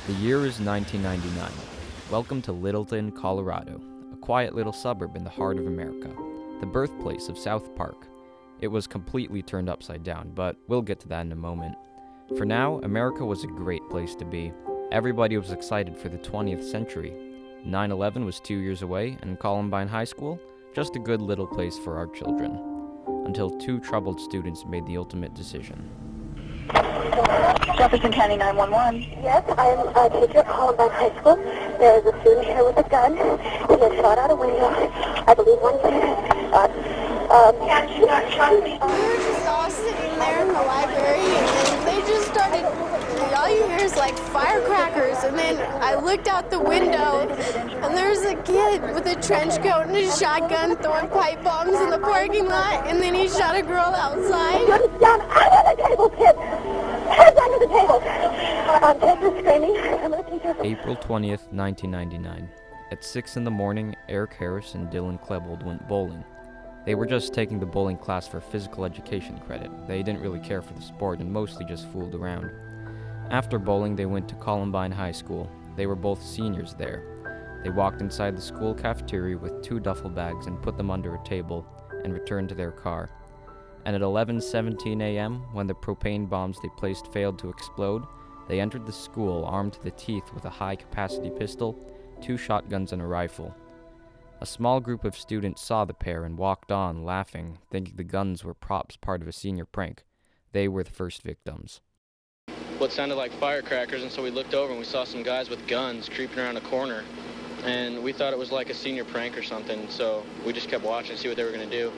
The year is 1999. Welcome to Littleton, Colorado, a quiet little suburb in the heart of America, the birthplace of South Park. It was completely turned upside down, but we'll get to that in a moment. For now, America was a great place to be. Everybody was excited for the 20th century. 9/11 was 2 years away, and Columbine High School, just a good little place for our children. Until two troubled students made the ultimate decision. Jefferson County 911. Yes, I am a teacher at Columbine High School. There is a student here with a gun. He has shot out a window. I believe one kid We were just all sitting there in the library, and then they just started, all you hear is like firecrackers, and then I looked out the window, and there's a kid with a trench coat and a shotgun throwing pipe bombs in the parking lot, and then he shot a girl outside. Put down under the table, kid. Hands under the table. Kids are screaming. Some of the teachers. April 20th, 1999. At 6 in the morning, Eric Harris and Dylan Klebold went bowling. They were just taking the bowling class for physical education credit. They didn't really care for the sport and mostly just fooled around. After bowling, they went to Columbine High School. They were both seniors there. They walked inside the school cafeteria with 2 duffel bags and put them under a table and returned to their car. And at 11:17 a.m., when the propane bombs they placed failed to explode, they entered the school armed to the teeth with a high-capacity pistol, 2 shotguns, and a rifle. A small group of students saw the pair and walked on, laughing, thinking the guns were props part of a senior prank. They were the first victims. What sounded like firecrackers, and so we looked over and we saw some guys with guns creeping around a corner. And we thought it was like a senior prank or something, so we just kept watching to see what they were going to do.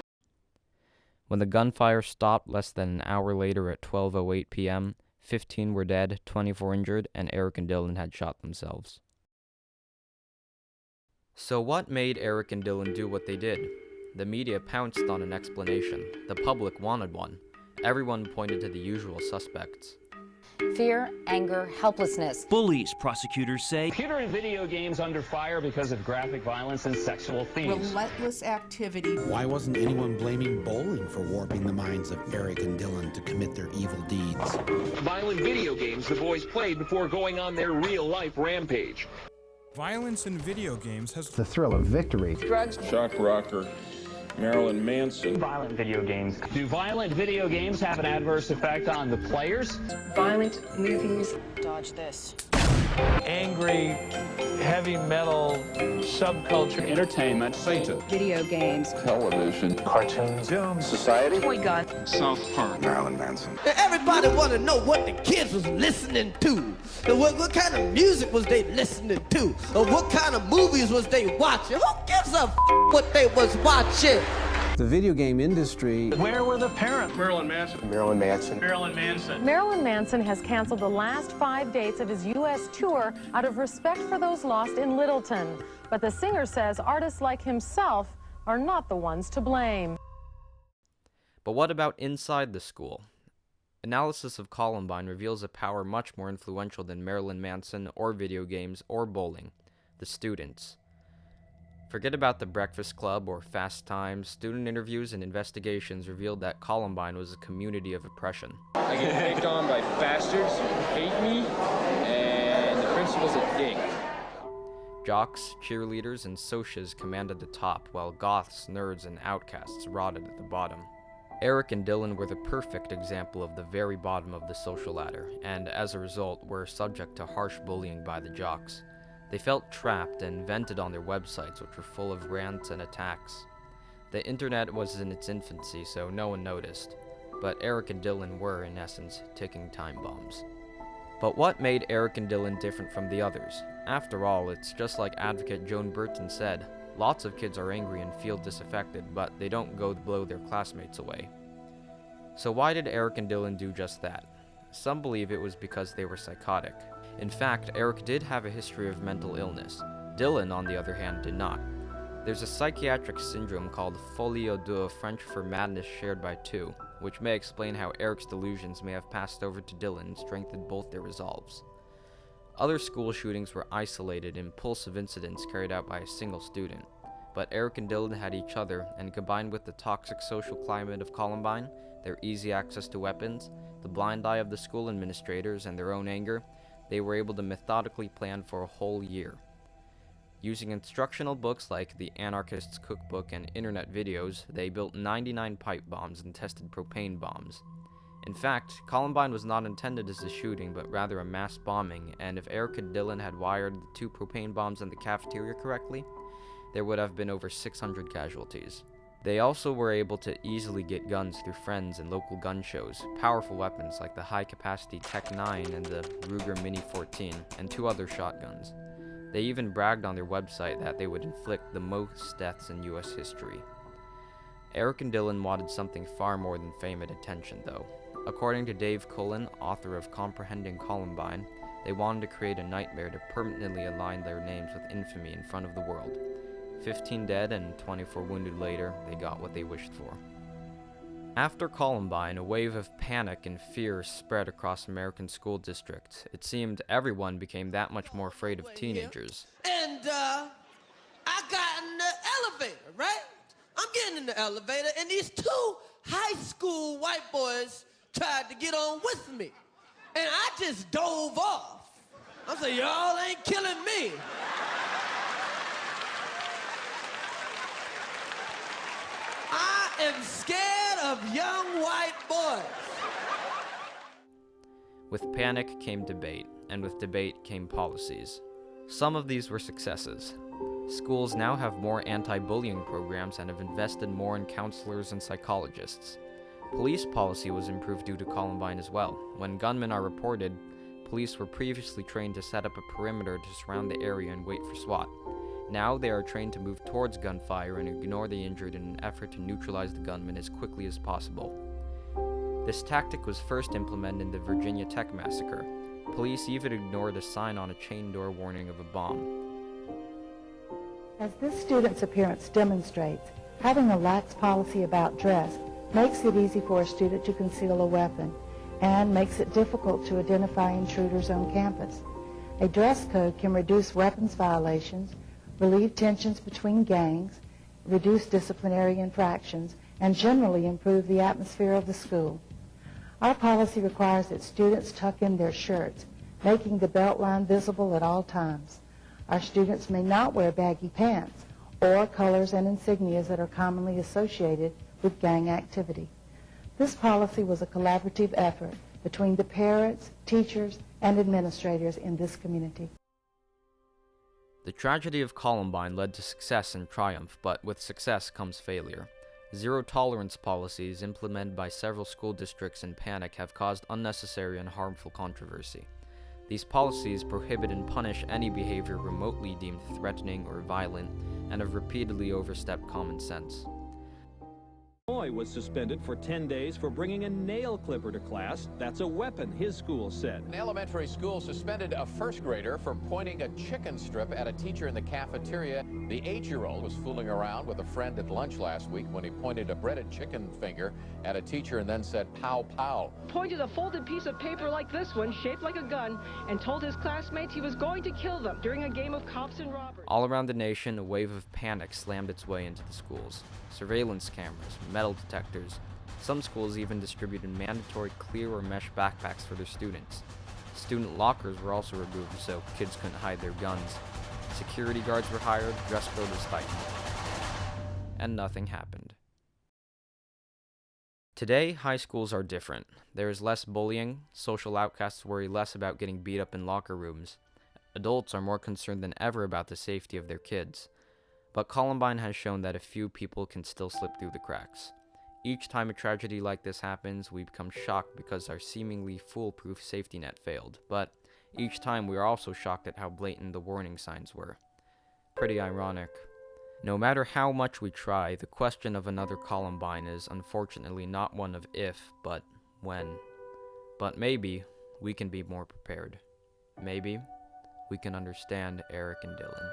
When the gunfire stopped less than an hour later at 12:08 p.m., 15 were dead, 24 injured, and Eric and Dylan had shot themselves. So what made Eric and Dylan do what they did? The media pounced on an explanation. The public wanted one. Everyone pointed to the usual suspects. Fear, anger, helplessness. Bullies, prosecutors say. Computer and video games under fire because of graphic violence and sexual themes. Relentless activity. Why wasn't anyone blaming bowling for warping the minds of Eric and Dylan to commit their evil deeds? Violent video games the boys played before going on their real-life rampage. Violence in video games has the thrill of victory. Drugs. Shock rocker. Marilyn Manson. Violent video games. Do violent video games have an adverse effect on the players? Violent movies. Dodge this. Angry, heavy metal, subculture. Entertainment. Satan. Video games. Television. Cartoons. Film. Society. Toy gun. South Park. Marilyn Manson. Everybody want to know what the kids was listening to. And what kind of music was they listening to? Or what kind of movies was they watching? Who gives a what they was watching? The video game industry. Where were the parents? Marilyn Manson. Marilyn Manson. Marilyn Manson. Marilyn Manson has canceled the last 5 dates of his U.S. tour out of respect for those lost in Littleton. But the singer says artists like himself are not the ones to blame. But what about inside the school? Analysis of Columbine reveals a power much more influential than Marilyn Manson or video games or bowling: the students. Forget about the Breakfast Club or Fast Times. Student interviews and investigations revealed that Columbine was a community of oppression. I get picked on by bastards who hate me, and the principal's a dick. Jocks, cheerleaders, and socias commanded the top, while goths, nerds, and outcasts rotted at the bottom. Eric and Dylan were the perfect example of the very bottom of the social ladder, and as a result were subject to harsh bullying by the jocks. They felt trapped and vented on their websites, which were full of rants and attacks. The internet was in its infancy, so no one noticed, but Eric and Dylan were, in essence, ticking time bombs. But what made Eric and Dylan different from the others? After all, it's just like advocate Joan Burton said, lots of kids are angry and feel disaffected, but they don't go blow their classmates away. So why did Eric and Dylan do just that? Some believe it was because they were psychotic. In fact, Eric did have a history of mental illness. Dylan, on the other hand, did not. There's a psychiatric syndrome called folie à deux, French for madness shared by two, which may explain how Eric's delusions may have passed over to Dylan and strengthened both their resolves. Other school shootings were isolated, impulsive incidents carried out by a single student. But Eric and Dylan had each other, and combined with the toxic social climate of Columbine, their easy access to weapons, the blind eye of the school administrators, and their own anger, they were able to methodically plan for a whole year. Using instructional books like The Anarchist's Cookbook and internet videos, they built 99 pipe bombs and tested propane bombs. In fact, Columbine was not intended as a shooting, but rather a mass bombing, and if Eric and Dylan had wired the 2 propane bombs in the cafeteria correctly, there would have been over 600 casualties. They also were able to easily get guns through friends and local gun shows, powerful weapons like the high-capacity Tech 9 and the Ruger Mini 14, and 2 other shotguns. They even bragged on their website that they would inflict the most deaths in US history. Eric and Dylan wanted something far more than fame and attention, though. According to Dave Cullen, author of Comprehending Columbine, they wanted to create a nightmare to permanently align their names with infamy in front of the world. 15 dead and 24 wounded later, they got what they wished for. After Columbine, a wave of panic and fear spread across American school districts. It seemed everyone became that much more afraid of teenagers. And I got in the elevator, right? I'm getting in the elevator, and these 2 high school white boys tried to get on with me. And I just dove off. I said, y'all ain't killing me. I am scared of young white boys. With panic came debate, and with debate came policies. Some of these were successes. Schools now have more anti-bullying programs and have invested more in counselors and psychologists. Police policy was improved due to Columbine as well. When gunmen are reported, police were previously trained to set up a perimeter to surround the area and wait for SWAT. Now they are trained to move towards gunfire and ignore the injured in an effort to neutralize the gunman as quickly as possible. This tactic was first implemented in the Virginia Tech Massacre. Police even ignored a sign on a chain door warning of a bomb. As this student's appearance demonstrates, having a lax policy about dress makes it easy for a student to conceal a weapon and makes it difficult to identify intruders on campus. A dress code can reduce weapons violations, relieve tensions between gangs, reduce disciplinary infractions, and generally improve the atmosphere of the school. Our policy requires that students tuck in their shirts, making the belt line visible at all times. Our students may not wear baggy pants or colors and insignias that are commonly associated with gang activity. This policy was a collaborative effort between the parents, teachers, and administrators in this community. The tragedy of Columbine led to success and triumph, but with success comes failure. Zero-tolerance policies implemented by several school districts in panic have caused unnecessary and harmful controversy. These policies prohibit and punish any behavior remotely deemed threatening or violent, and have repeatedly overstepped common sense. Boy was suspended for 10 days for bringing a nail clipper to class. That's a weapon, his school said. An elementary school suspended a first grader for pointing a chicken strip at a teacher in the cafeteria. The 8-year-old was fooling around with a friend at lunch last week when he pointed a breaded chicken finger at a teacher and then said, "Pow, pow." Pointed a folded piece of paper like this one, shaped like a gun, and told his classmates he was going to kill them during a game of cops and robbers. All around the nation, a wave of panic slammed its way into the schools. Surveillance cameras, metal detectors. Some schools even distributed mandatory clear or mesh backpacks for their students. Student lockers were also removed so kids couldn't hide their guns. Security guards were hired, dress code was tightened. And nothing happened. Today, high schools are different. There is less bullying, social outcasts worry less about getting beat up in locker rooms. Adults are more concerned than ever about the safety of their kids. But Columbine has shown that a few people can still slip through the cracks. Each time a tragedy like this happens, we become shocked because our seemingly foolproof safety net failed. But each time we are also shocked at how blatant the warning signs were. Pretty ironic. No matter how much we try, the question of another Columbine is unfortunately not one of if, but when. But maybe we can be more prepared. Maybe we can understand Eric and Dylan.